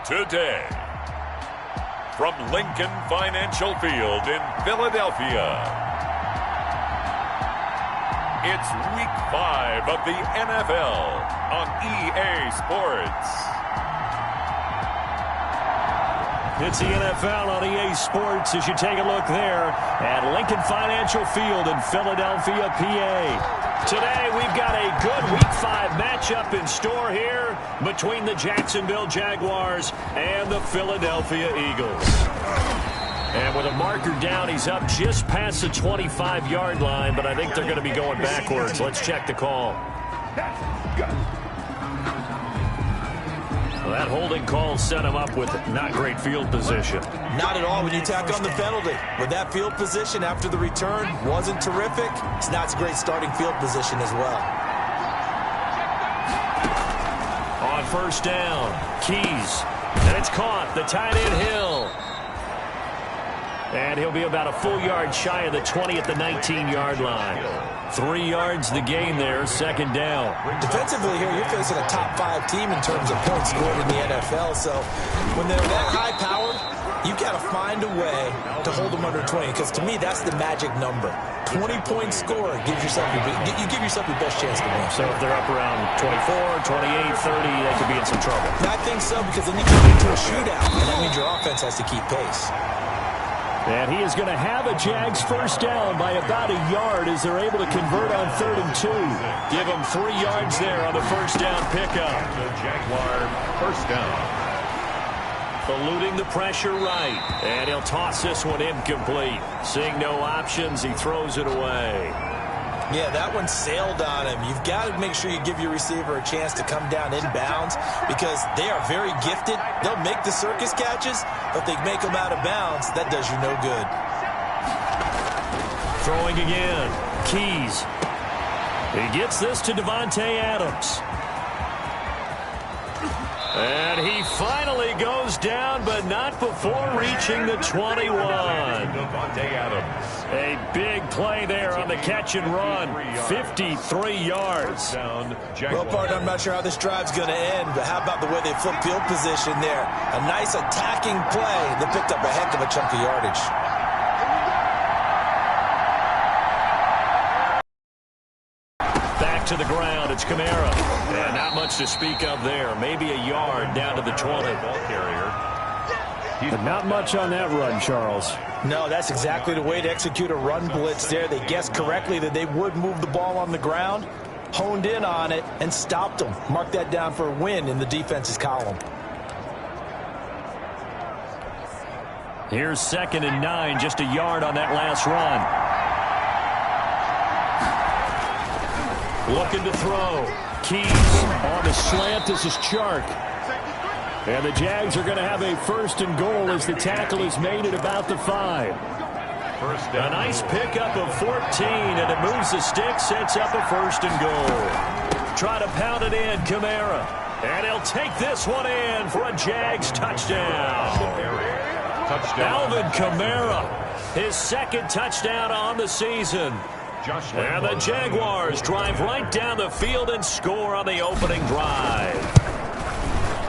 today. From Lincoln Financial Field in Philadelphia, it's Week 5 of the NFL on EA Sports. It's the NFL on EA Sports as you take a look there at Lincoln Financial Field in Philadelphia, PA. Today we've got a good Week 5 matchup in store here between the Jacksonville Jaguars and the Philadelphia Eagles. And with a marker down, he's up just past the 25-yard line, but I think they're going to be going backwards. Let's check the call. Well, that holding call set him up with not great field position. Not at all when you tack on the penalty. With that field position after the return wasn't terrific. It's not a great starting field position as well. On first down, Keys. And it's caught. The tight end Hill. And he'll be about a full yard shy of the 20 at the 19-yard line. 3 yards the gain there, second down. Defensively here, you're facing a top 5 team in terms of points scored in the NFL. So when they're that high-powered, you've got to find a way to hold them under 20. Because to me, that's the magic number. 20-point score gives yourself you give yourself your best chance to win. So if they're up around 24, 28, 30, they could be in some trouble. I think so, because then you get into a shootout, and that means your offense has to keep pace. And he is going to have a Jags first down by about a yard as they're able to convert on 3rd and 2. Give them 3 yards there on the first down pickup. The Jaguar first down. Eluding the pressure right. And he'll toss this one incomplete. Seeing no options, he throws it away. Yeah, that one sailed on him. You've got to make sure you give your receiver a chance to come down inbounds because they are very gifted. They'll make the circus catches, but if they make them out of bounds, that does you no good. Throwing again. Keys. He gets this to Davante Adams. And he finally goes down, but not before reaching the 21. Davante Adams. A big play there on the catch and run. 53 yards. Well, partner, I'm not sure how this drive's going to end, but how about the way they flip field position there? A nice attacking play that picked up a heck of a chunk of yardage. Back to the ground, it's Kamara. And not much to speak of there. Maybe a yard down to the 20. Ball carrier. But not much on that run, Charles. No, that's exactly the way to execute a run blitz there. They guessed correctly that they would move the ball on the ground, honed in on it, and stopped them. Mark that down for a win in the defense's column. Here's 2nd and 9, just a yard on that last run. Looking to throw. Keys on the slant. This is Chark. And the Jags are going to have a 1st and goal as the tackle is made at about the 5. First down. A nice pickup of 14, and it moves the stick, sets up a 1st and goal. Try to pound it in, Kamara. And he'll take this one in for a Jags touchdown. Alvin Kamara, his 2nd touchdown on the season. And the Jaguars drive right down the field and score on the opening drive.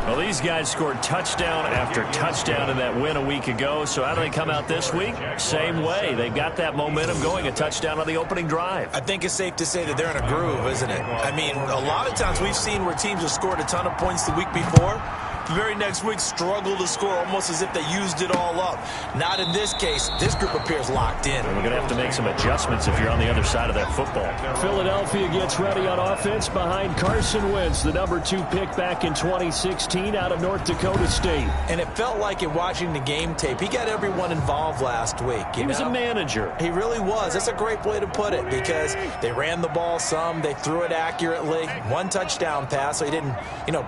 Well, these guys scored touchdown after touchdown in that win a week ago. So how do they come out this week? Same way. They've got that momentum going, a touchdown on the opening drive. I think it's safe to say that they're in a groove, isn't it? I mean, a lot of times we've seen where teams have scored a ton of points the week before. The very next week struggle to score almost as if they used it all up. Not in this case. This group appears locked in. And we're going to have to make some adjustments if you're on the other side of that football. Philadelphia gets ready on offense behind Carson Wentz, the number 2 pick back in 2016 out of North Dakota State. And it felt like in watching the game tape, he got everyone involved last week. He was a manager. He really was. That's a great way to put it because they ran the ball some, they threw it accurately. 1 touchdown pass, so he didn't,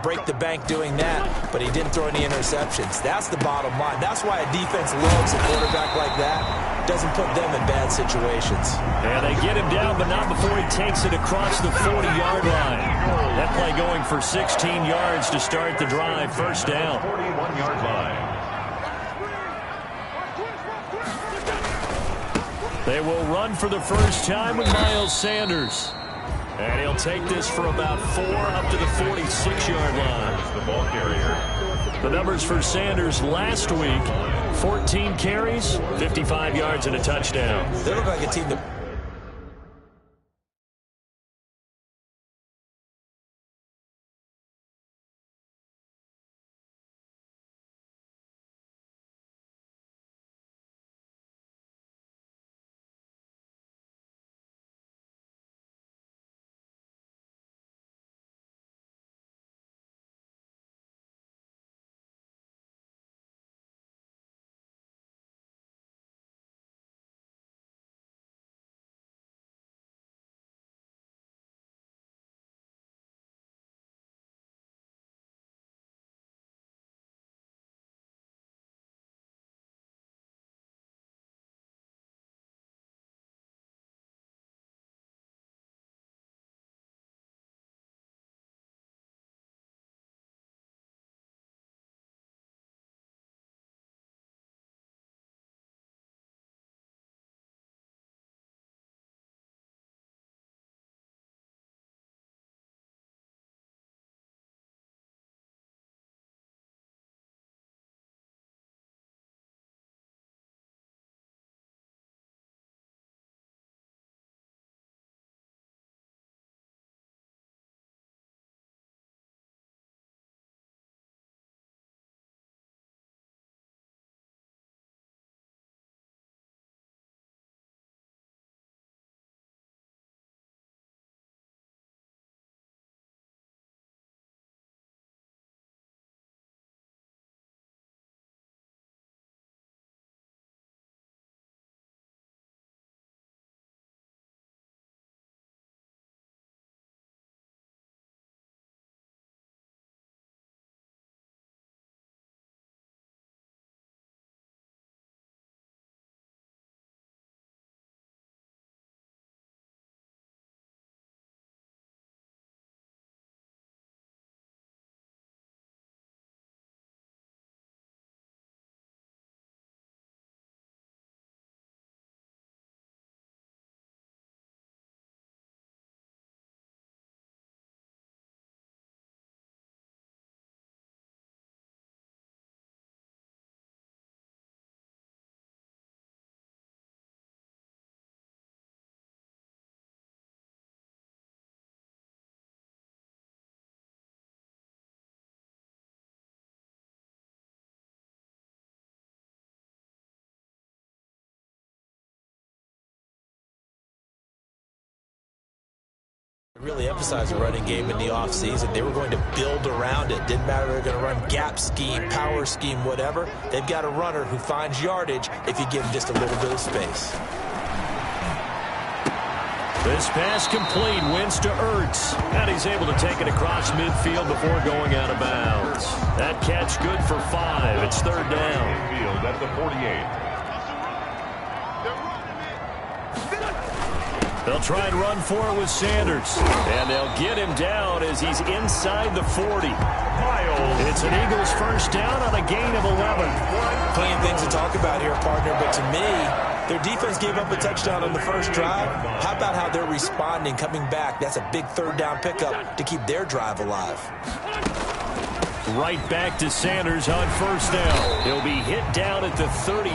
break the bank doing that. But he didn't throw any interceptions. That's the bottom line. That's why a defense loves a quarterback like that. Doesn't put them in bad situations. And they get him down, but not before he takes it across the 40-yard line. That play going for 16 yards to start the drive. First down. 41-yard line. They will run for the first time with Miles Sanders. And he'll take this for about 4 up to the 46-yard line. The ball carrier. The numbers for Sanders last week, 14 carries, 55 yards, and a touchdown. They look like a team that... really emphasized the running game in the offseason. They were going to build around it. Didn't matter if they were going to run gap scheme, power scheme, whatever. They've got a runner who finds yardage if you give him just a little bit of space. This pass complete, wins to Ertz, and he's able to take it across midfield before going out of bounds. That catch good for 5. It's third down. Field at the 48. They'll try and run for it with Sanders. And they'll get him down as he's inside the 40. It's an Eagles first down on a gain of 11. Plenty of things to talk about here, partner, but to me, their defense gave up a touchdown on the first drive. How about how they're responding, coming back? That's a big third down pickup to keep their drive alive. Right back to Sanders on first down. He'll be hit down at the 33,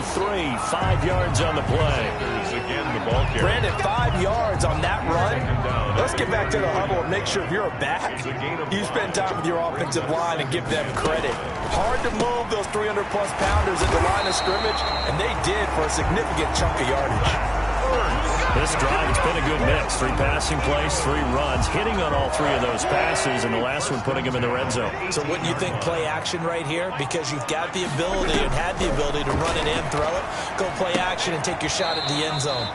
5 yards on the play. Again, the ball carrier. Brandon, 5 yards on that run. Let's get back to the huddle and make sure if you're a back, you spend time with your offensive line and give them credit. Hard to move those 300-plus pounders at the line of scrimmage, and they did for a significant chunk of yardage. This drive, it's been a good mix. 3 passing plays, 3 runs, hitting on all 3 of those passes, and the last one putting him in the red zone. So wouldn't you think play action right here? Because you've got the ability and had the ability to run it and throw it. Go play action and take your shot at the end zone.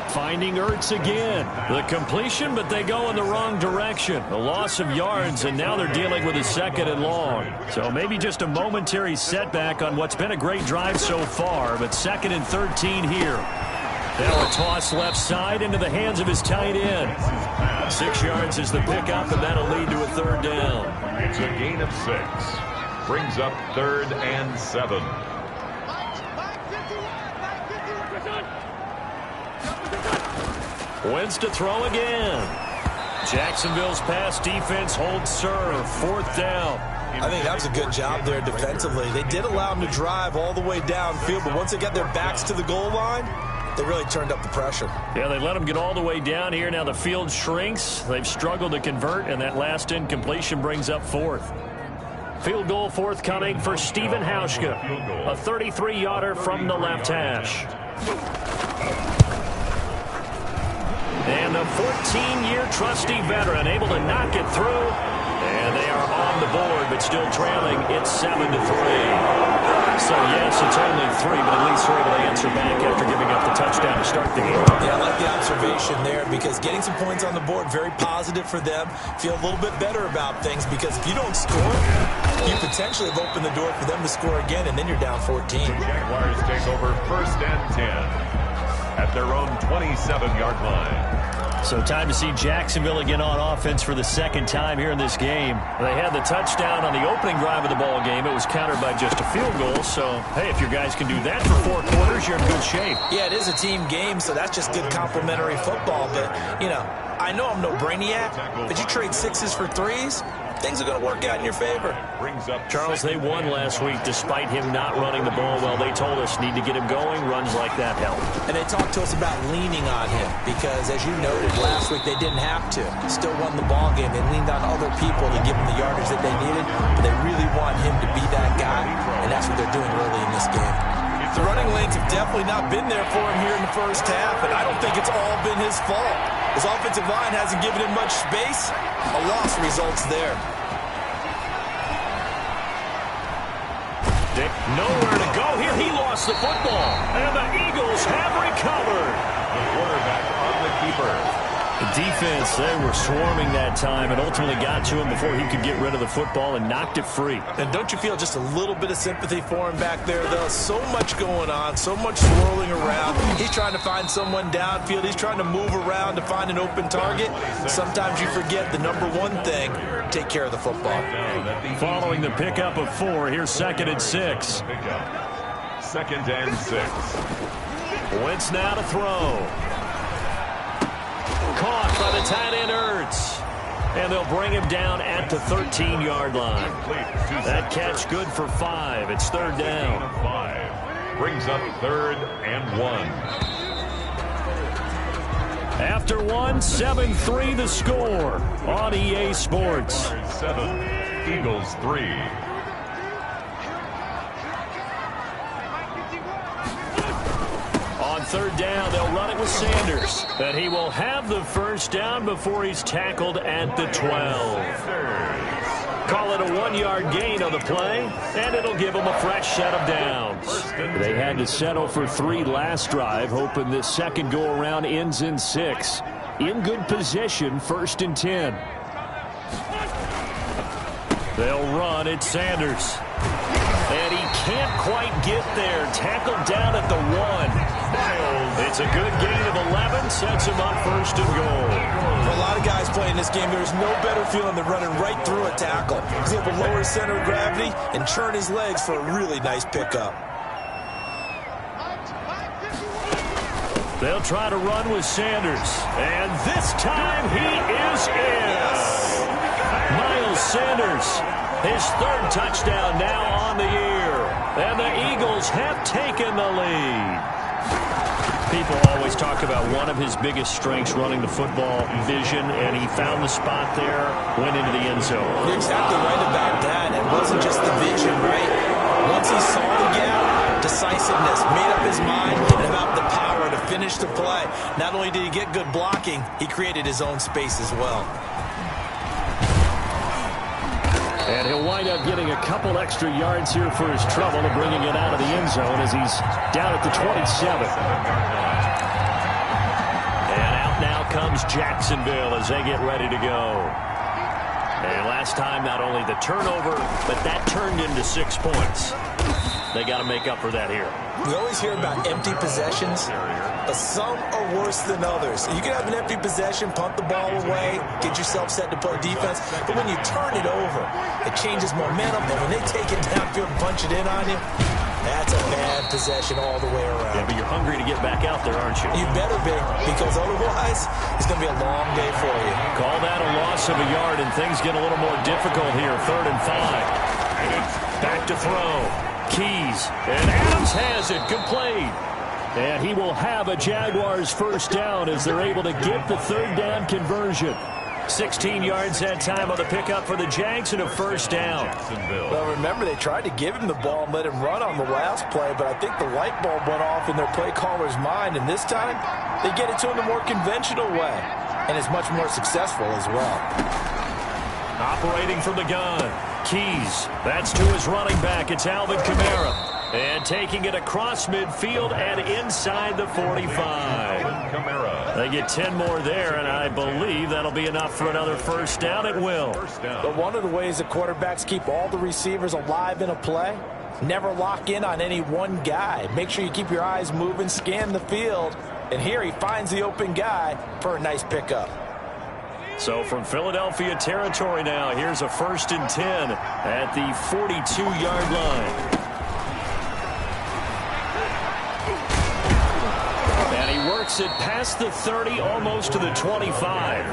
Finding Ertz again. The completion, but they go in the wrong direction. A loss of yards, and now they're dealing with a 2nd and long. So maybe just a momentary setback on what's been a great drive so far, but 2nd and 13 here. Now a toss left side into the hands of his tight end. 6 yards is the pickup, and that'll lead to a third down. It's a gain of 6. Brings up 3rd and 7. Wentz to throw again. Jacksonville's pass defense holds serve. 4th down. I think that was a good job there defensively. They did allow them to drive all the way downfield, but once they got their backs to the goal line, they really turned up the pressure. Yeah, they let them get all the way down here. Now the field shrinks. They've struggled to convert, and that last incompletion brings up fourth. Field goal forthcoming for Stephen Hauschka. A 33-yarder from the left hash. And the 14-year trusty veteran able to knock it through. And they are on the board, but still trailing. It's 7-3. So, yes, it's only 3, but at least they're able to answer back after giving up the touchdown to start the game. Yeah, I like the observation there because getting some points on the board, very positive for them. Feel a little bit better about things because if you don't score, you potentially have opened the door for them to score again, and then you're down 14. Jaguars take over 1st and 10 at their own 27-yard line. So time to see Jacksonville again on offense for the second time here in this game. They had the touchdown on the opening drive of the ball game. It was countered by just a field goal. So, hey, if your guys can do that for 4 quarters, you're in good shape. Yeah, it is a team game, so that's just good complimentary football. But, you know, I know I'm no brainiac, but you trade 6s for 3s, things are going to work out in your favor. Charles, they won last week despite him not running the ball well. They told us need to get him going. Runs like that help. And they talked to us about leaning on him because, as you noted, last week they didn't have to. Still won the ball game. They leaned on other people to give them the yardage that they needed, but they really want him to be that guy, and that's what they're doing early in this game. The running lanes have definitely not been there for him here in the first half, and I don't think it's all been his fault. His offensive line hasn't given him much space. A loss results there. Dick, nowhere to go here. He lost the football, and the Eagles have recovered. The quarterback on the keeper. The defense, they were swarming that time and ultimately got to him before he could get rid of the football and knocked it free. And don't you feel just a little bit of sympathy for him back there, though? So much going on, so much swirling around. He's trying to find someone downfield. He's trying to move around to find an open target. Sometimes you forget the number one thing, take care of the football. Following the pickup of 4, here's 2nd and 6. 2nd and 6. Wentz now to throw. Caught by the tight end Ertz. And they'll bring him down at the 13-yard line. That catch good for 5. It's 3rd down. 5 brings up 3rd and 1. After 1, 7-3 the score on EA Sports. 7, Eagles 3. On 3rd down, they'll run it with Sanders. And he will have the 1st down before he's tackled at the 12. Call it a 1-yard gain on the play, and it'll give them a fresh set of downs. They had to settle for 3 last drive, hoping this second go-around ends in 6. In good position, 1st and 10. They'll run it, Sanders. And he can't quite get there. Tackled down at the 1. It's a good gain of 11. Sets him up 1st and goal. For a lot of guys playing this game, there's no better feeling than running right through a tackle. He's able to lower his center of gravity and turn his legs for a really nice pickup. They'll try to run with Sanders. And this time he is in. Miles Sanders, his 3rd touchdown now on the year. And the Eagles have taken the lead. People always talk about one of his biggest strengths running the football, vision, and he found the spot there, went into the end zone. You're exactly right about that. It wasn't just the vision, right? Once he saw the gap, decisiveness, made up his mind, and about the power to finish the play. Not only did he get good blocking, he created his own space as well. And he'll wind up getting a couple extra yards here for his trouble and bringing it out of the end zone as he's down at the 27. And out now comes Jacksonville as they get ready to go. And last time, not only the turnover, but that turned into 6 points. They got to make up for that here. We always hear about empty possessions, but some are worse than others. You can have an empty possession, punt the ball away, get yourself set to play defense, but when you turn it over, it changes momentum, and when they take it downfield and punch it in on you, That's a bad possession all the way around. Yeah, but you're hungry to get back out there, aren't you? You better be, because otherwise it's going to be a long day for you. Call that a loss of a yard, and things get a little more difficult here. 3rd and 5. Back to throw. Keys. And Adams has it. Complete. And he will have a Jaguars first down as they're able to get the 3rd down conversion. 16 yards that time on the pickup for the Jags and a first down. Well, remember, they tried to give him the ball and let him run on the last play, but I think the light bulb went off in their play caller's mind, and this time they get it to him the more conventional way, and it's much more successful as well. Operating from the gun. Keys. That's to his running back. It's Alvin Kamara. And taking it across midfield and inside the 45. They get 10 more there, and I believe that'll be enough for another first down. It will. But one of the ways that quarterbacks keep all the receivers alive in a play, never lock in on any one guy. Make sure you keep your eyes moving, scan the field, and here he finds the open guy for a nice pickup. So from Philadelphia territory now, here's a 1st and 10 at the 42-yard line. Works it past the 30, almost to the 25.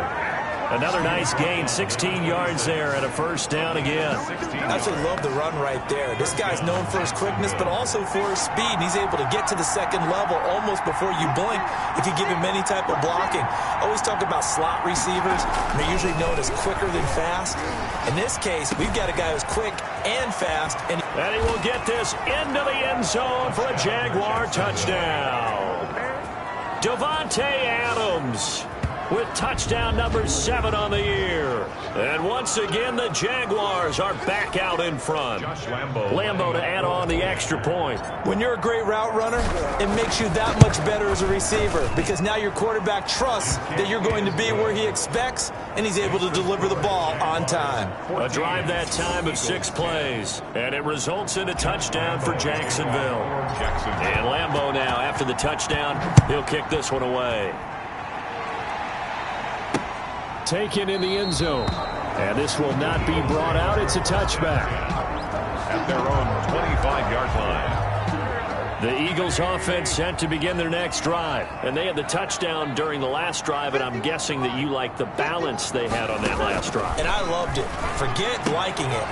Another nice gain, 16 yards there, and a first down again. I absolutely love the run right there. This guy's known for his quickness, but also for his speed. He's able to get to the second level almost before you blink if you give him any type of blocking. I always talk about slot receivers, and they're usually known as quicker than fast. In this case, we've got a guy who's quick and fast. And he will get this into the end zone for a Jaguar touchdown. Davante Adams with touchdown number 7 on the year. And once again, the Jaguars are back out in front. Lambo to add on the extra point. When you're a great route runner, it makes you that much better as a receiver, because now your quarterback trusts that you're going to be where he expects, and he's able to deliver the ball on time. A drive that time of 6 plays, and it results in a touchdown for Jacksonville. And Lambo now, after the touchdown, he'll kick this one away. Taken in the end zone. And this will not be brought out. It's a touchback. At their own 25-yard line. The Eagles offense set to begin their next drive. And they had the touchdown during the last drive, and I'm guessing that you like the balance they had on that last drive. And I loved it. Forget liking it.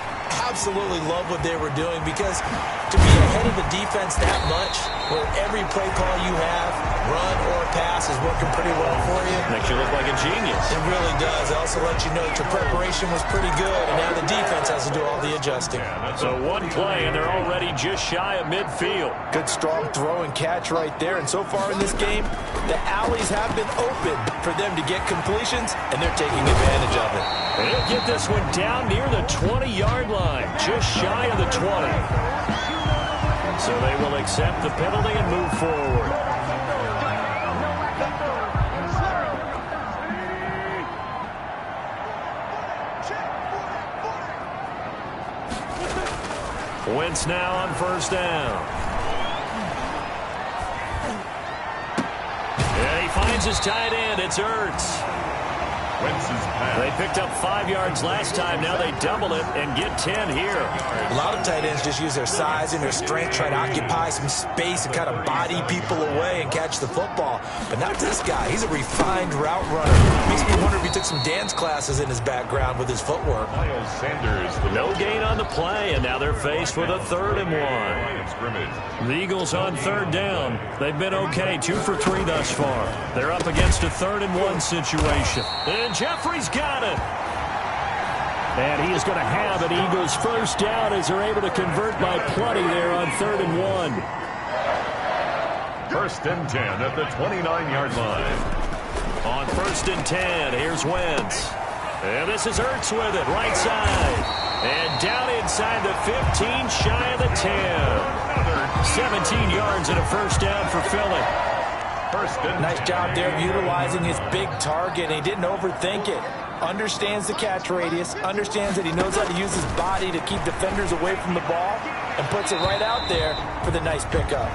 Absolutely love what they were doing, because to be ahead of the defense that much, where every play call you have, run or pass, is working pretty well for you. Makes you look like a genius. It really does. It also lets you know that your preparation was pretty good, and now the defense has to do all the adjusting. So one play, and they're already just shy of midfield. Good strong throw and catch right there. And so far in this game, the alleys have been open for them to get completions, and they're taking advantage of it. And he'll get this one down near the 20-yard line, just shy of the 20. So they will accept the penalty and move forward. Wentz now on first down. And he finds his tight end. It's Ertz. They picked up 5 yards last time. Now they double it and get 10 here. A lot of tight ends just use their size and their strength, try to occupy some space and kind of body people away and catch the football. But not this guy. He's a refined route runner. Makes me wonder if he took some dance classes in his background with his footwork. Miles Sanders. No gain on the play, and now they're faced with a 3rd and 1. The Eagles on 3rd down. They've been okay, 2 for 3 thus far. They're up against a 3rd and 1 situation. And Jeffrey's got it. And he is going to have an Eagles first down as they're able to convert by plenty there on 3rd and 1. 1st and 10 at the 29-yard line. On 1st and 10, here's Wentz. And this is Ertz with it, right side. And down inside the 15, shy of the 10. 17 yards and a first down for Philly. Nice job there of utilizing his big target. And he didn't overthink it. Understands the catch radius. Understands that he knows how to use his body to keep defenders away from the ball. And puts it right out there for the nice pickup.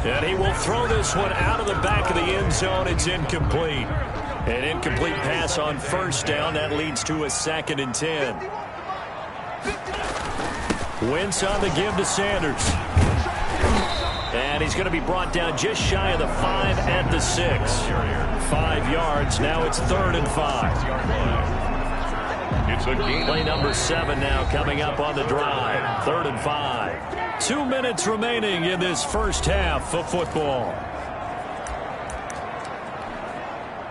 And he will throw this one out of the back of the end zone. It's incomplete. An incomplete pass on first down. That leads to a 2nd and 10. Wentz on the give to Sanders. And he's going to be brought down just shy of the 5 at the 6. 5 yards. Now it's 3rd and 5. It's a gain. Play number 7 now coming up on the drive. 3rd and 5. 2 minutes remaining in this first half of football.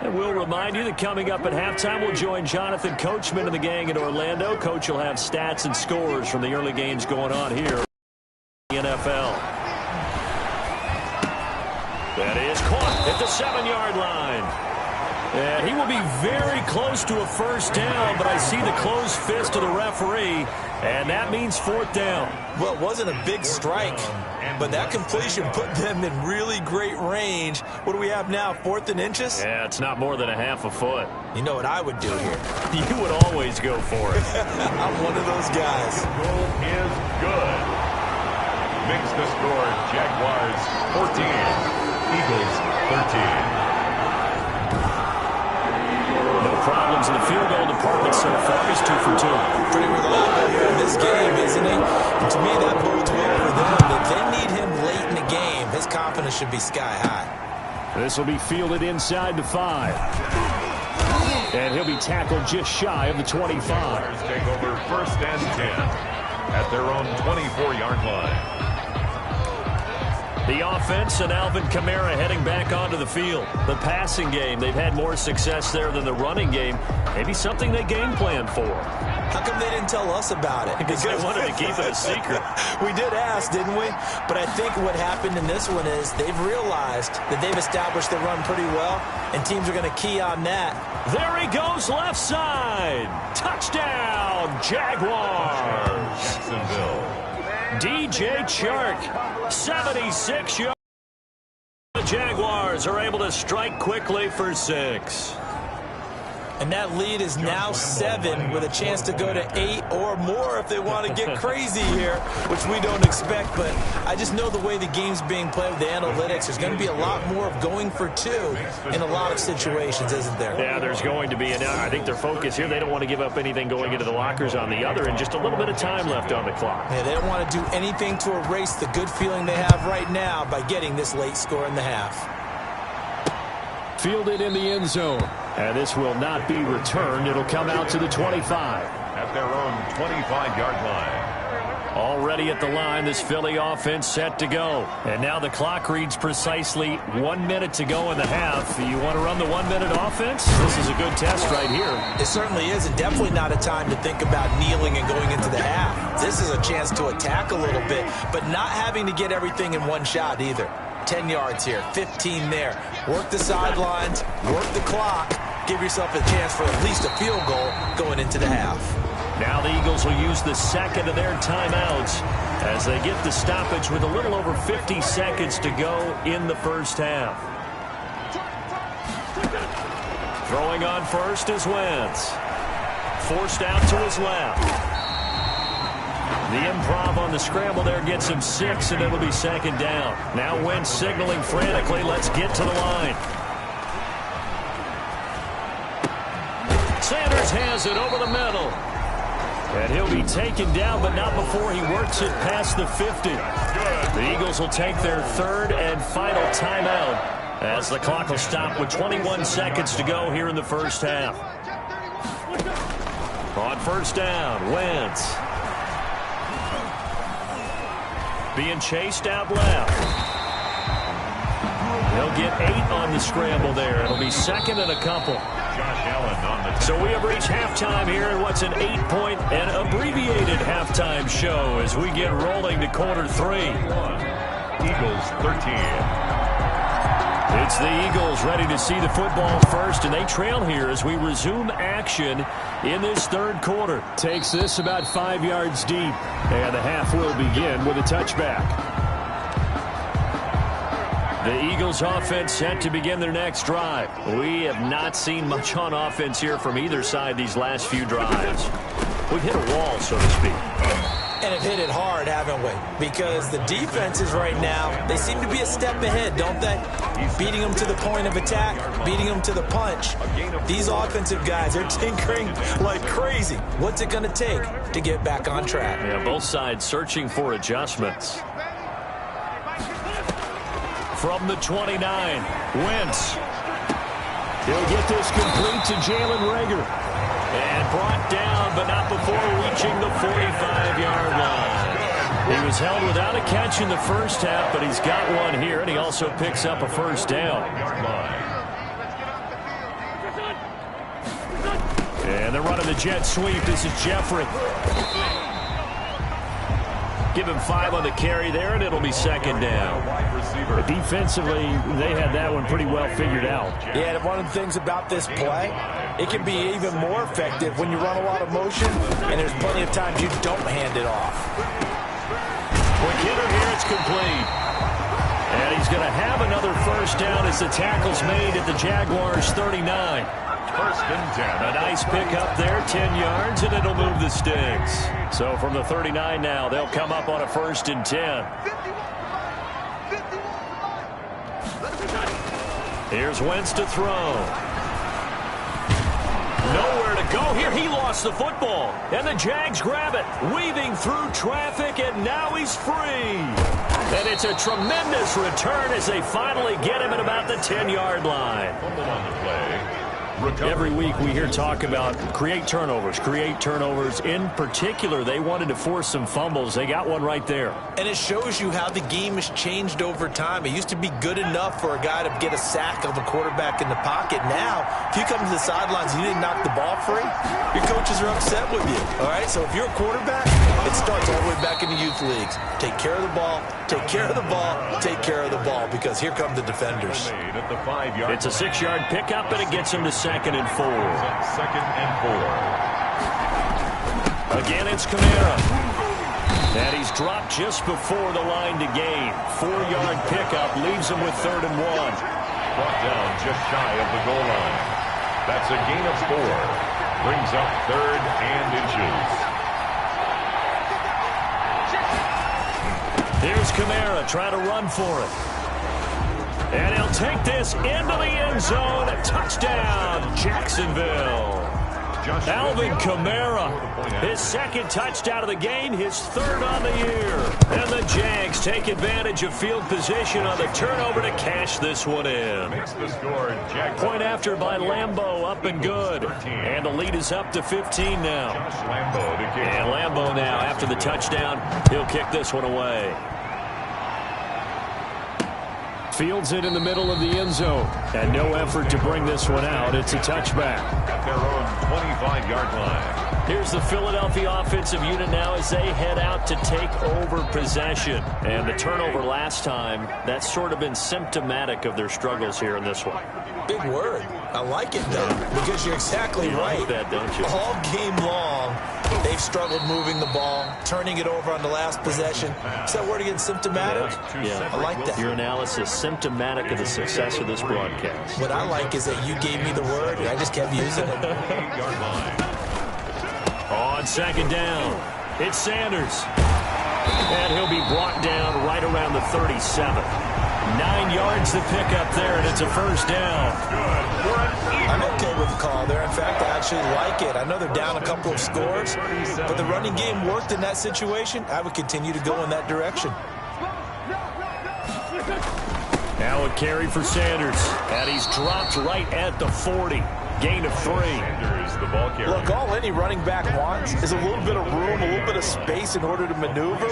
And we'll remind you that coming up at halftime, we'll join Jonathan Coachman and the gang in Orlando. Coach will have stats and scores from the early games going on here in the NFL. That is caught at the 7-yard line. And he will be very close to a first down, but I see the closed fist of the referee, and that means 4th down. Well, it wasn't a big strike, but that completion put them in really great range. What do we have now, 4th and inches? Yeah, it's not more than a half a foot. You know what I would do here? You would always go for it. I'm one of those guys. Goal is good. Makes the score Jaguars 14, Eagles 13. No problems in the field goal department so far. He's 2 for 2. Pretty reliable here in this game, isn't he? And to me, that bodes well for them. If they need him late in the game, his confidence should be sky high. This will be fielded inside the 5. And he'll be tackled just shy of the 25. Take over 1st and 10 at their own 24-yard line. The offense and Alvin Kamara heading back onto the field. The passing game, they've had more success there than the running game. Maybe something they game plan for. How come they didn't tell us about it? Because they wanted to keep it a secret. We did ask, didn't we? But I think what happened in this one is they've realized that they've established the run pretty well, and teams are going to key on that. There he goes, left side. Touchdown, Jaguars. Jacksonville. DJ Chark, 76 yards. The Jaguars are able to strike quickly for 6. And that lead is now 7 with a chance to go to 8 or more if they want to get crazy here, which we don't expect. But I just know the way the game's being played with the analytics, there's going to be a lot more of going for 2 in a lot of situations, isn't there? Yeah, there's going to be. And I think their focus here, they don't want to give up anything going into the lockers on the other, and just a little bit of time left on the clock. Yeah, they don't want to do anything to erase the good feeling they have right now by getting this late score in the half. Fielded in the end zone. And this will not be returned. It'll come out to the 25. At their own 25-yard line. Already at the line, this Philly offense set to go. And now the clock reads precisely 1 minute to go in the half. You want to run the 1-minute offense? This is a good test right here. It certainly is, and definitely not a time to think about kneeling and going into the half. This is a chance to attack a little bit, but not having to get everything in one shot either. 10 yards here, 15 there. Work the sidelines, work the clock. Give yourself a chance for at least a field goal going into the half. Now the Eagles will use the second of their timeouts as they get the stoppage with a little over 50 seconds to go in the first half. Throwing on first is Wentz. Forced out to his left. The improv on the scramble there gets him 6, and it'll be 2nd down. Now Wentz signaling frantically, let's get to the line. Sanders has it over the middle. And he'll be taken down, but not before he works it past the 50. The Eagles will take their 3rd and final timeout as the clock will stop with 21 seconds to go here in the first half. On first down, Wentz. Being chased out left. They'll get 8 on the scramble there. It'll be 2nd and a couple. Josh Allen on the So we have reached halftime here in what's an 8-point and abbreviated halftime show as we get rolling to quarter 3. Eagles 13. It's the Eagles ready to see the football first, and they trail here as we resume action in this 3rd quarter. Takes this about 5 yards deep, and the half will begin with a touchback. The Eagles offense set to begin their next drive. We have not seen much on offense here from either side these last few drives. We've hit a wall, so to speak. And have hit it hard, haven't we? Because the defenses right now, they seem to be a step ahead, don't they? Beating them to the point of attack, beating them to the punch. These offensive guys are tinkering like crazy. What's it going to take to get back on track? Yeah, both sides searching for adjustments. from the 29. Wentz. He'll get this complete to Jalen Reagor. And brought down, but not before reaching the 45-yard line. He was held without a catch in the first half, but he's got one here, and he also picks up a first down. And they're running the jet sweep. This is Jeffrey. Give him 5 on the carry there, and it'll be second down. Defensively, they had that one pretty well figured out. Yeah, and one of the things about this play, it can be even more effective when you run a lot of motion, and there's plenty of times you don't hand it off. Quick hitter here, it's complete. And he's going to have another first down as the tackle's made at the Jaguars' 39. First and 10. A nice pickup there, 10 yards, and it'll move the sticks. So from the 39 now, they'll come up on a first and 10. Here's Wentz to throw. Nowhere to go here. He lost the football. And the Jags grab it. Weaving through traffic, and now he's free. And it's a tremendous return as they finally get him at about the 10-yard line. Every week we hear talk about create turnovers. In particular, they wanted to force some fumbles. They got one right there. And it shows you how the game has changed over time. It used to be good enough for a guy to get a sack of a quarterback in the pocket. Now, if you come to the sidelines and you didn't knock the ball free, your coaches are upset with you. All right, so if you're a quarterback, it starts all the way back in the youth leagues. Take care of the ball, take care of the ball, take care of the ball, because here come the defenders. It's a 6-yard pickup, and it gets him to second and 4. Second and 4. Again, it's Kamara. And he's dropped just before the line to gain. 4-yard pickup leaves him with 3rd and 1. Brought down just shy of the goal line. That's a gain of 4. Brings up 3rd and inches. Here's Kamara trying to run for it. And he'll take this into the end zone. A touchdown, Jacksonville. Alvin Kamara, his 2nd touchdown of the game, his 3rd on the year. And the Jags take advantage of field position on the turnover to cash this one in. Point after by Lambo, up and good. And the lead is up to 15 now. And Lambo now, after the touchdown, he'll kick this one away. Fields it in the middle of the end zone. And no effort to bring this one out. It's a touchback. At their own 25-yard line. Here's the Philadelphia offensive unit now as they head out to take over possession. And the turnover last time, that's sort of been symptomatic of their struggles here in this one. Big word. I like it, though, because you're exactly right. Like that, don't you? All game long, they've struggled moving the ball, turning it over on the last possession. Is that word again, symptomatic? Yeah. I like that. Your analysis, symptomatic of the success of this broadcast. What I like is that you gave me the word, and I just kept using it. On 2nd down, it's Sanders. And he'll be brought down right around the 37. 9 yards to pick up there, and it's a first down. I'm okay with the call there. In fact, I actually like it. I know they're down a couple of scores, but the running game worked in that situation. I would continue to go in that direction. Now a carry for Sanders, and he's dropped right at the 40. Gain of 3. The ball carrier. Look, all any running back wants is a little bit of room, a little bit of space in order to maneuver.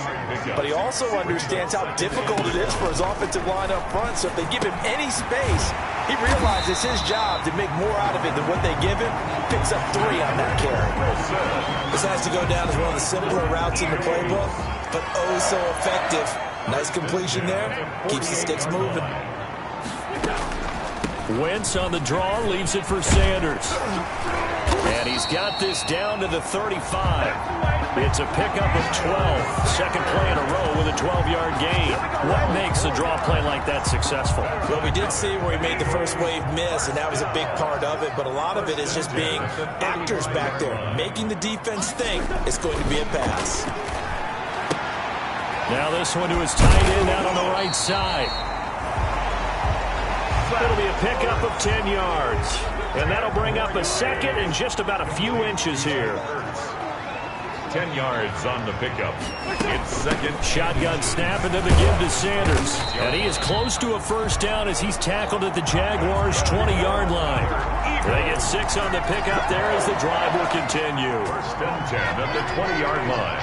But he also understands how difficult it is for his offensive line up front. So if they give him any space, he realizes his job to make more out of it than what they give him. Picks up 3 on that carry. This has to go down as one of the simpler routes in the playbook, but oh so effective. Nice completion there. Keeps the sticks moving. Wentz on the draw, leaves it for Sanders. And he's got this down to the 35. It's a pickup of 12. Second play in a row with a 12-yard gain. What makes a draw play like that successful? Well, we did see where he made the first wave miss, and that was a big part of it. But a lot of it is just being actors back there, making the defense think it's going to be a pass. Now this one to his tight end out on the right side. It'll be a pickup of 10 yards. And that'll bring up a second and just about a few inches here. 10 yards on the pickup. It's second. Shotgun snap into the give to Sanders. And he is close to a first down as he's tackled at the Jaguars' 20-yard line. They get 6 on the pickup there as the drive will continue. First and 10 at the 20-yard line.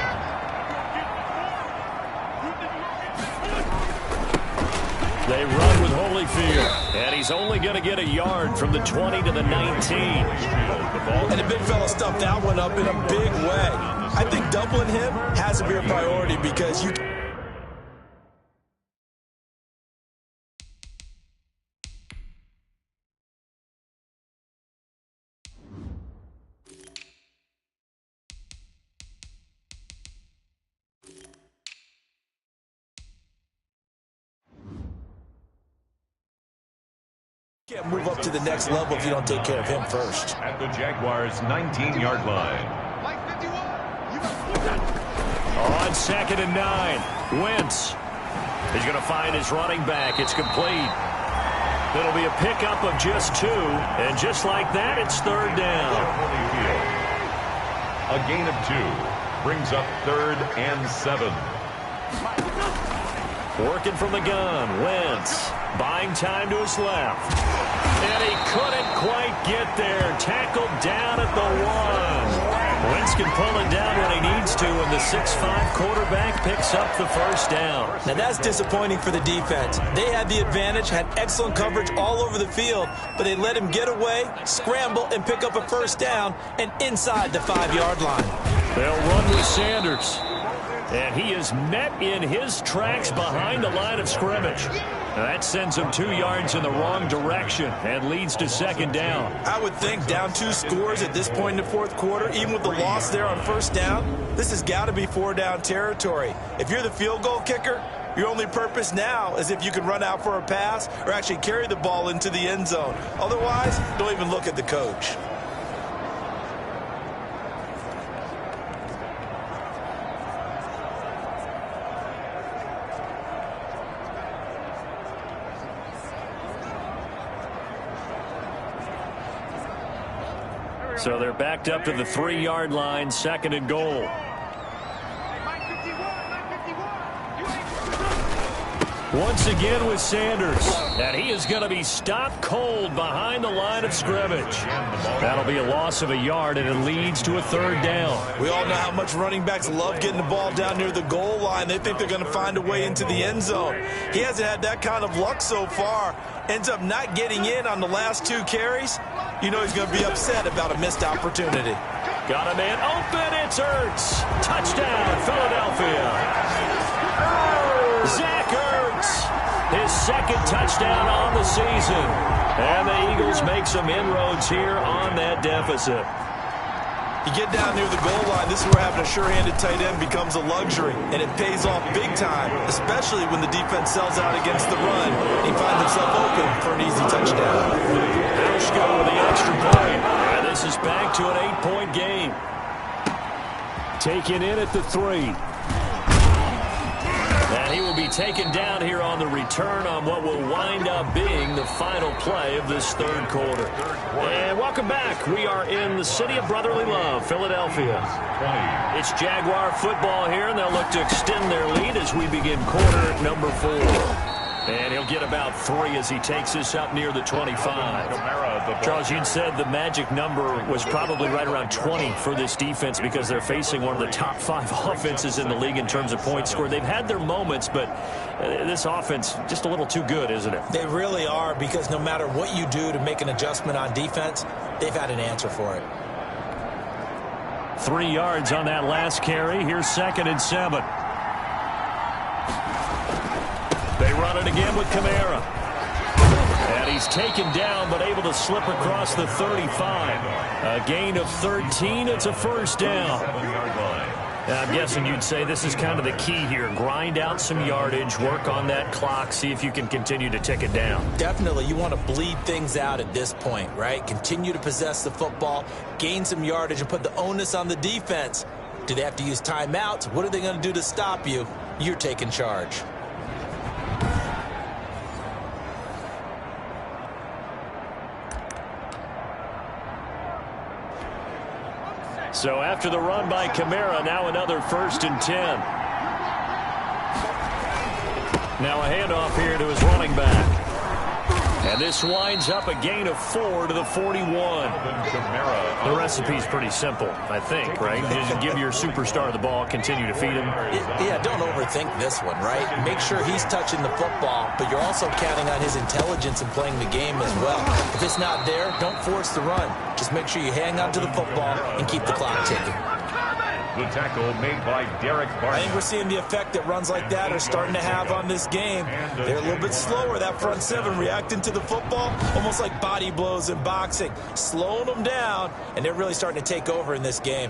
They run with Holyfield, and he's only going to get a yard from the 20 to the 19. And the big fella stuffed that one up in a big way. I think doubling him has to be a priority because you can't move up to the next level if you don't take care of him first. At the Jaguars' 19-yard line. On 2nd and 9, Wentz. He's going to find his running back. It's complete. It'll be a pickup of just 2, and just like that, it's 3rd down. A gain of 2 brings up 3rd and 7. Working from the gun, Wentz buying time to his left. And he couldn't quite get there. Tackled down at the 1. Wentz can pull it down when he needs to, and the 6'5" quarterback picks up the first down. Now that's disappointing for the defense. They had the advantage, had excellent coverage all over the field, but they let him get away, scramble, and pick up a first down, and inside the 5-yard line. They'll run with Sanders. And he is met in his tracks behind the line of scrimmage. Now that sends him 2 yards in the wrong direction and leads to 2nd down. I would think down 2 scores at this point in the 4th quarter, even with the loss there on first down, this has got to be 4-down territory. If you're the field goal kicker, your only purpose now is if you can run out for a pass or actually carry the ball into the end zone. Otherwise, don't even look at the coach. So they're backed up to the 3-yard line, 2nd and goal. Once again with Sanders. And he is going to be stopped cold behind the line of scrimmage. That'll be a loss of a yard, and it leads to a 3rd down. We all know how much running backs love getting the ball down near the goal line. They think they're going to find a way into the end zone. He hasn't had that kind of luck so far. Ends up not getting in on the last 2 carries. You know he's going to be upset about a missed opportunity. Got a man open. It's Ertz. Touchdown, Philadelphia. Zach Ertz, his 2nd touchdown on the season. And the Eagles make some inroads here on that deficit. You get down near the goal line, this is where having a sure-handed tight end becomes a luxury, and it pays off big time, especially when the defense sells out against the run. He finds himself open for an easy touchdown. Hauschka with the extra point. And this is back to an 8-point game. Taken in at the 3. And he will be taken down here on the return on what will wind up being the final play of this 3rd quarter. And welcome back. We are in the city of brotherly love, Philadelphia. It's Jaguar football here, and they'll look to extend their lead as we begin quarter number 4. And he'll get about 3 as he takes this up near the 25. Charles, you'd said the magic number was probably right around 20 for this defense because they're facing one of the top 5 offenses in the league in terms of points scored. They've had their moments, but this offense just a little too good, isn't it? They really are, because no matter what you do to make an adjustment on defense, they've had an answer for it. 3 yards on that last carry. Here's 2nd and 7. They run it again with Kamara. And he's taken down but able to slip across the 35. A gain of 13. It's a first down. I'm guessing you'd say this is kind of the key here. Grind out some yardage, work on that clock, see if you can continue to tick it down. Definitely. You want to bleed things out at this point, right? Continue to possess the football, gain some yardage, and put the onus on the defense. Do they have to use timeouts? What are they going to do to stop you? You're taking charge. So after the run by Kamara, now another 1st and 10. Now a handoff here to his running back. And this winds up a gain of 4 to the 41. The recipe's pretty simple, I think, right? You just give your superstar the ball, continue to feed him. Yeah, don't overthink this one, right? Make sure he's touching the football, but you're also counting on his intelligence in playing the game as well. If it's not there, don't force the run. Just make sure you hang on to the football and keep the clock ticking. The tackle made by Derek Barnett. I think we're seeing the effect that runs like that are starting to have on this game. They're a little bit slower, that front seven, reacting to the football, almost like body blows in boxing, slowing them down, and they're really starting to take over in this game.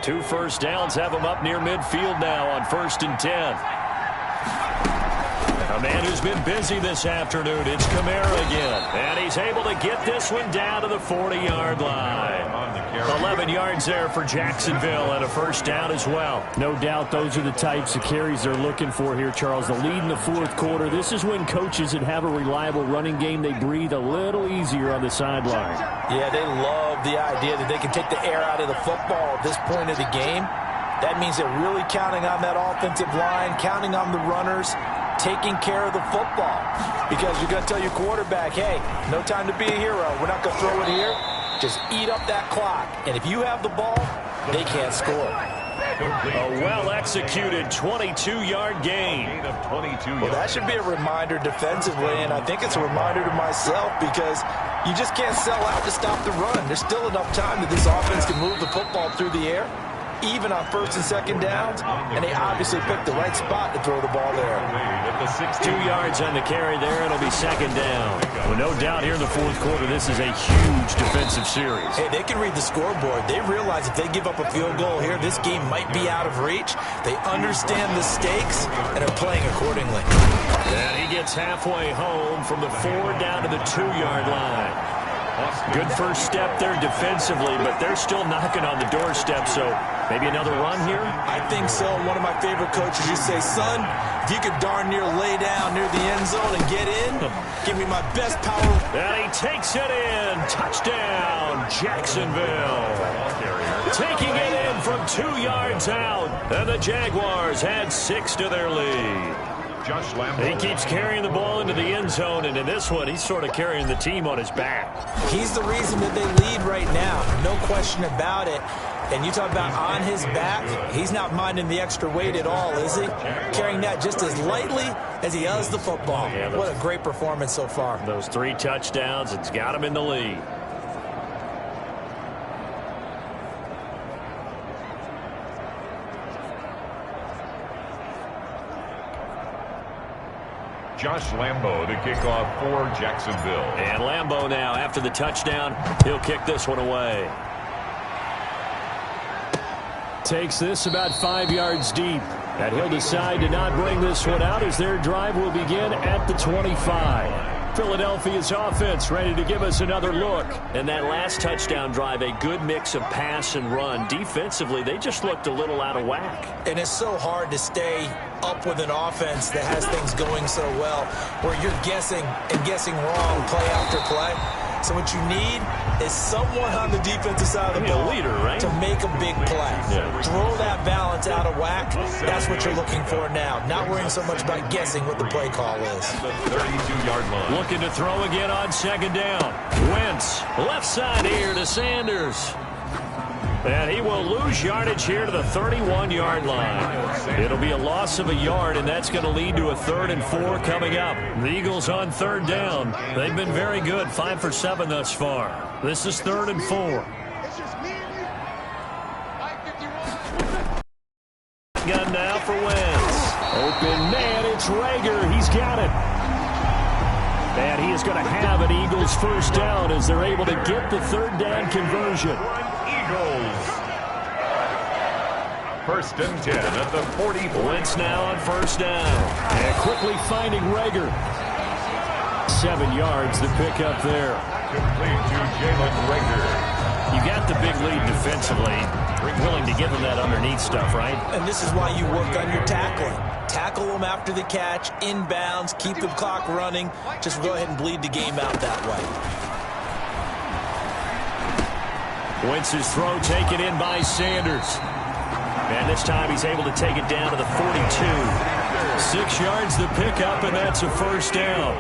Two first downs have him up near midfield now on 1st and 10. A man who's been busy this afternoon, it's Kamara again. And he's able to get this one down to the 40-yard line. 11 yards there for Jacksonville and a 1st down as well. No doubt those are the types of carries they're looking for here, Charles. The lead in the 4th quarter. This is when coaches that have a reliable running game, they breathe a little easier on the sideline. Yeah, they love the idea that they can take the air out of the football at this point of the game. That means they're really counting on that offensive line, counting on the runners, taking care of the football. Because you're going to tell your quarterback, hey, no time to be a hero. We're not going to throw it here. Just eat up that clock. And if you have the ball, they can't score. A well-executed 22-yard gain. Well, that should be a reminder defensively, and I think it's a reminder to myself because you just can't sell out to stop the run. There's still enough time that this offense can move the football through the air, even on 1st and 2nd downs, and they obviously picked the right spot to throw the ball there. 2 yards on the carry there. It'll be 2nd down. Well, no doubt here in the 4th quarter, this is a huge defensive series. Hey, they can read the scoreboard. They realize if they give up a field goal here, this game might be out of reach. They understand the stakes and are playing accordingly. And he gets halfway home from the 4 down to the 2-yard line. Good first step there defensively, but they're still knocking on the doorstep, so maybe another run here? I think so. One of my favorite coaches used to say, son, if you could darn near lay down near the end zone and get in, give me my best power. And he takes it in. Touchdown, Jacksonville. Taking it in from 2 yards out, and the Jaguars add 6 to their lead. Josh Lambo. He keeps carrying the ball into the end zone, and in this one, he's sort of carrying the team on his back. He's the reason that they lead right now. No question about it. And you talk about on his back, he's not minding the extra weight at all, is he? Carrying that just as lightly as he does the football. Yeah, what a great performance so far. Those 3 touchdowns, it's got him in the lead. Josh Lambo to kick off for Jacksonville. And Lambo now, after the touchdown, he'll kick this one away. Takes this about 5 yards deep. And he'll decide to not bring this one out as their drive will begin at the 25. Philadelphia's offense ready to give us another look. And that last touchdown drive, a good mix of pass and run. Defensively, they just looked a little out of whack. And it's so hard to stay up with an offense that has things going so well, where you're guessing and guessing wrong play after play. So what you need is someone on the defensive side of the ball, a leader, right? to make a big play. Yeah. Throw that balance out of whack. That's what you're looking for now. Not worrying so much about guessing what the play call is. The 32-yard line. Looking to throw again on 2nd down. Wentz, left side here to Sanders. And he will lose yardage here to the 31-yard line. It'll be a loss of a yard, and that's going to lead to a 3rd and 4 coming up. The Eagles on 3rd down. They've been very good, 5 for 7 thus far. This is 3rd and 4. Gun now for Wentz. Open man, it's Rager. He's got it. And he is going to have an Eagles 1st down as they're able to get the 3rd down conversion. Eagles. 1st and 10 at the 40. Wentz now on 1st down. And quickly finding Rager. 7 yards the pick up there. complete to Jalen Reagor. You got the big lead defensively. Willing to give him that underneath stuff, right? And this is why you work on your tackling. Tackle them after the catch, inbounds, keep the clock running. Just go ahead and bleed the game out that way. Wentz's throw taken in by Sanders. And this time he's able to take it down to the 42. 6 yards the pickup, and that's a first down.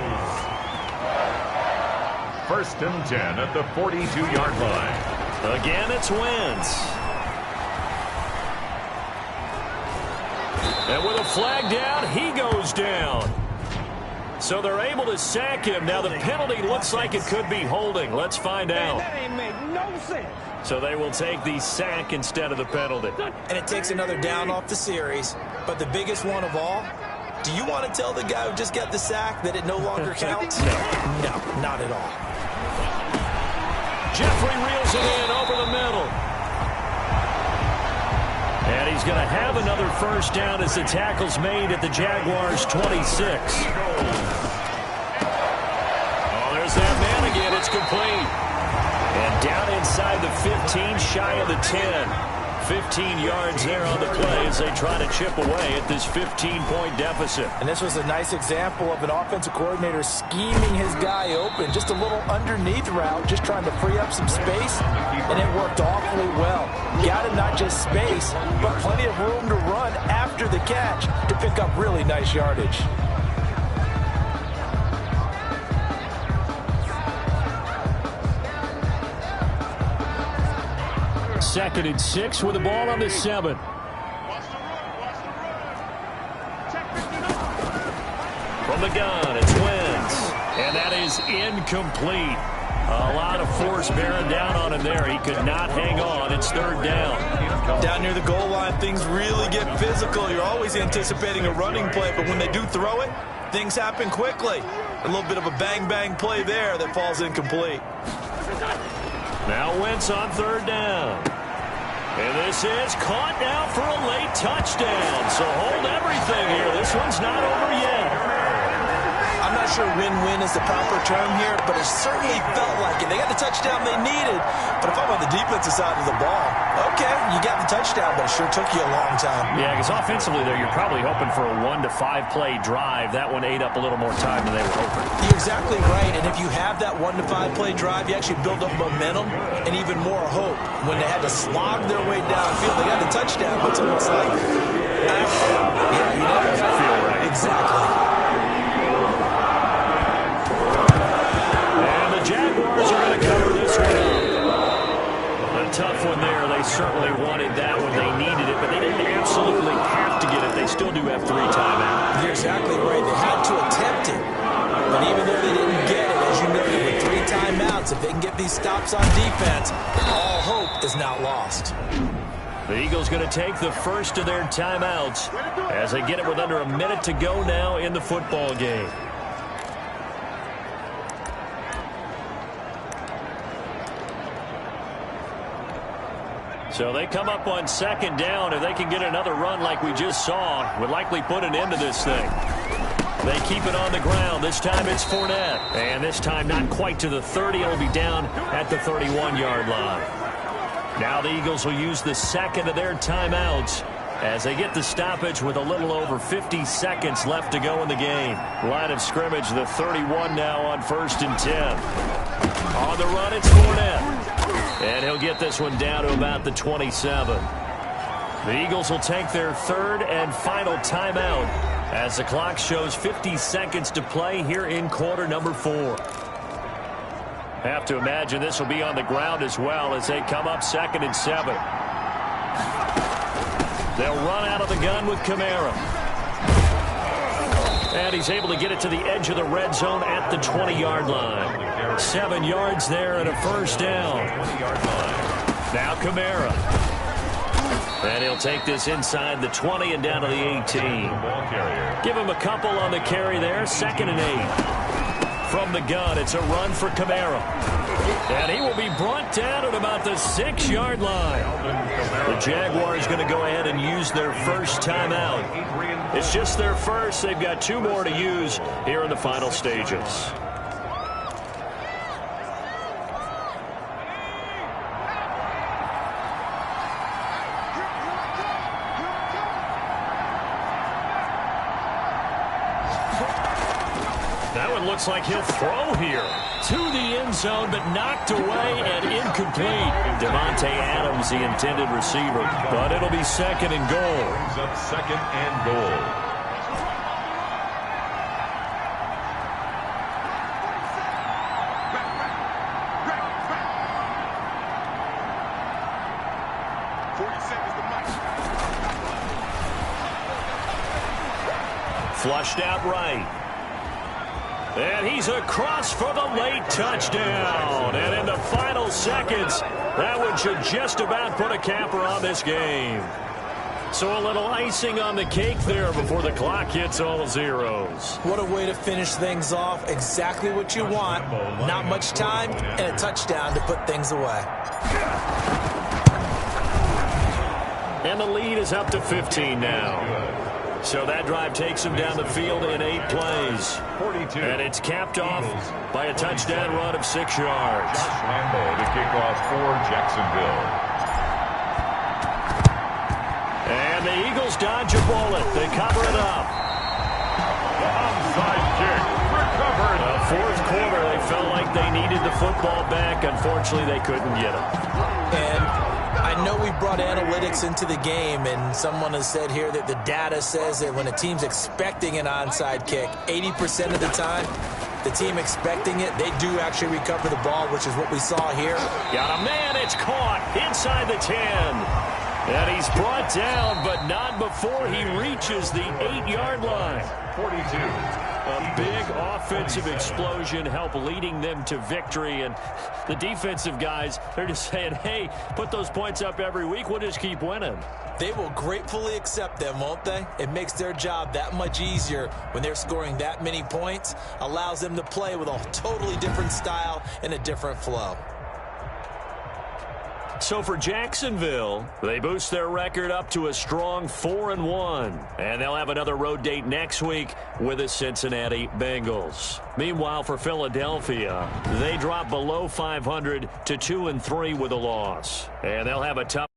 1st and 10 at the 42-yard line. Again, it's Wentz. And with a flag down, he goes down. So they're able to sack him. Now the penalty looks like it could be holding. Let's find out. That ain't make no sense. So they will take the sack instead of the penalty. And it takes another down off the series. But the biggest one of all, do you want to tell the guy who just got the sack that it no longer counts? No, not at all. Jeffrey reels it in over the middle. And he's going to have another first down as the tackle's made at the Jaguars' 26. Oh, there's that man again. It's complete. And down inside the 15, shy of the 10. 15 yards there on the play as they try to chip away at this 15-point deficit. And this was a nice example of an offensive coordinator scheming his guy open. Just a little underneath route, just trying to free up some space, and it worked awfully well. Got him not just space, but plenty of room to run after the catch to pick up really nice yardage. Second and 6 with the ball on the 7. From the gun, it's Wentz. And that is incomplete. A lot of force bearing down on him there. He could not hang on. It's 3rd down. Down near the goal line, things really get physical. You're always anticipating a running play, but when they do throw it, things happen quickly. A little bit of a bang-bang play there that falls incomplete. Now Wentz on 3rd down. And this is caught now for a late touchdown. So hold everything here. This one's not over yet. I'm not sure win-win is the proper term here, but it certainly felt like it. They got the touchdown they needed, but if I'm on the defensive side of the ball, okay, you got the touchdown, but it sure took you a long time. Yeah, because offensively there, you're probably hoping for a 1 to 5 play drive. That one ate up a little more time than they were hoping. You're exactly right, and if you have that 1 to 5 play drive, you actually build up momentum and even more hope. When they had to slog their way downfield, they got the touchdown, but it's almost like, yeah, you never feel right. Exactly. Jaguars are going to cover this one up. A tough one there. They certainly wanted that when they needed it, but they didn't absolutely have to get it. They still do have 3 timeouts. You're exactly right. They had to attempt it, but even though they didn't get it, as you noted, with 3 timeouts, if they can get these stops on defense, all hope is not lost. The Eagles going to take the first of their timeouts as they get it with under a minute to go now in the football game. So they come up on 2nd down. If they can get another run like we just saw, would likely put an end to this thing. They keep it on the ground. This time it's Fournette. And this time not quite to the 30. It'll be down at the 31-yard line. Now the Eagles will use the 2nd of their timeouts as they get the stoppage with a little over 50 seconds left to go in the game. Line of scrimmage, the 31 now on 1st and 10. On the run, it's Fournette. And he'll get this one down to about the 27. The Eagles will take their 3rd and final timeout as the clock shows 50 seconds to play here in quarter number 4. Have to imagine this will be on the ground as well as they come up 2nd and 7. They'll run out of the gun with Kamara. And he's able to get it to the edge of the red zone at the 20-yard line. 7 yards there and a first down. Now Kamara. And he'll take this inside the 20 and down to the 18. Give him a couple on the carry there. 2nd and 8. From the gun, it's a run for Kamara. And he will be brought down at about the 6-yard line. The Jaguars going to go ahead and use their first timeout. It's just their first. They've got 2 more to use here in the final stages. looks like he'll throw here. To the end zone, but knocked away and incomplete. Devontae Adams, the intended receiver. But it'll be second and goal. Brings up second and goal. Flushed out right. And he's across for the late touchdown. And in the final seconds, that one should just about put a capper on this game. So a little icing on the cake there before the clock hits all zeros. What a way to finish things off. Exactly what you want. Not much time and a touchdown to put things away. And the lead is up to 15 now. So that drive takes him down the field in 8 plays. 42. And it's capped off by a touchdown run of 6 yards. Josh Lambo to kick off for Jacksonville. And the Eagles dodge a bullet. They cover it up. Onside kick. Recovered. Fourth quarter, they felt like they needed the football back. Unfortunately, they couldn't get it. And I know we brought analytics into the game, and someone has said here that the data says that when a team's expecting an onside kick, 80% of the time, the team expecting it, they do actually recover the ball, which is what we saw here. Got a man, it's caught inside the 10. And he's brought down, but not before he reaches the 8-yard line. 42. A big offensive explosion helped leading them to victory. And the defensive guys, they're just saying, hey, put those points up every week. We'll just keep winning. They will gratefully accept them, won't they? It makes their job that much easier when they're scoring that many points. Allows them to play with a totally different style and a different flow. So for Jacksonville, they boost their record up to a strong 4-1. And they'll have another road date next week with the Cincinnati Bengals. Meanwhile, for Philadelphia, they drop below 500 to 2-3 with a loss. And they'll have a tough